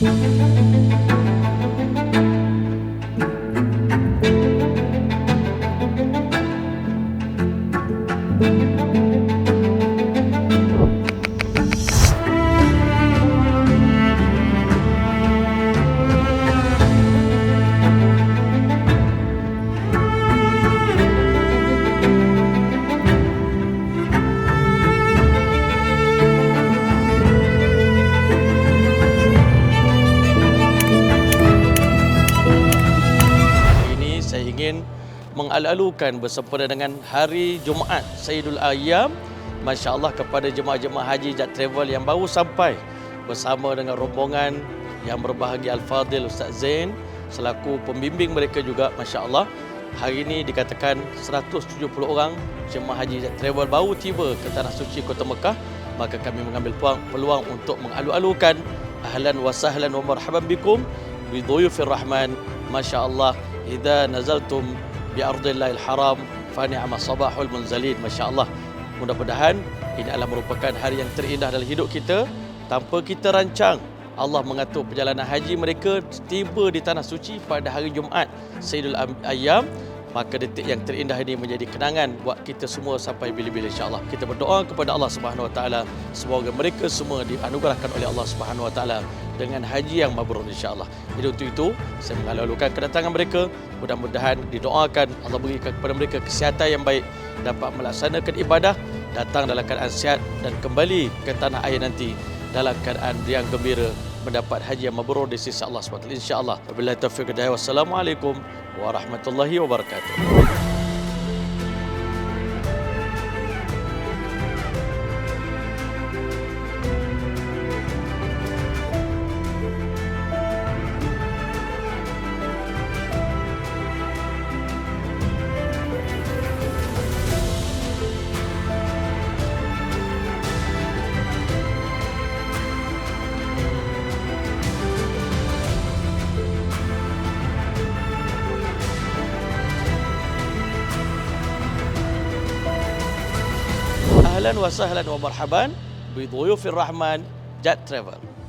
Ini saya ingin mengalu-alukan bersempena dengan hari Jumaat Sayyidul Ayyam, Masya Allah, kepada jemaah-jemaah haji Jat Travel yang baru sampai bersama dengan rombongan yang berbahagia Al-Fadhil Ustaz Zain selaku pembimbing mereka juga, Masya Allah. Hari ini dikatakan 170 orang jemaah haji Jat Travel baru tiba ke Tanah Suci Kota Mekah. Maka kami mengambil peluang untuk mengalu-alukan ahlan wa sahlan wa marhaban bikum bi dhuyufir rahman. Masya Allah, idza nazaltum bi ardillahil haram fa ni'ma sabahul munzalin. Masya Allah, mudah-mudahan ini adalah merupakan hari yang terindah dalam hidup kita. Tanpa kita rancang, Allah mengatur perjalanan haji mereka tiba di Tanah Suci pada hari Jumaat Sayyidul Ayyam. Maka detik yang terindah ini menjadi kenangan buat kita semua sampai bila-bila, insya-Allah. Kita berdoa kepada Allah Subhanahu Wa Taala semoga mereka semua dianugerahkan oleh Allah Subhanahu Wa Taala dengan haji yang mabrur, insya-Allah. Jadi untuk itu saya mengalu-alukan kedatangan mereka. Mudah-mudahan didoakan Allah berikan kepada mereka kesihatan yang baik, dapat melaksanakan ibadah, datang dalam keadaan sihat dan kembali ke tanah air nanti dalam keadaan riang gembira mendapat haji yang mabrur di sisi Allah SWT, insya-Allah. Wabillahi taufiq wal hidayah. Wassalamualaikum warahmatullahi wabarakatuh. Ahlan wa sahlan wa marhaban bi dhuyufir rahman Jat Travel.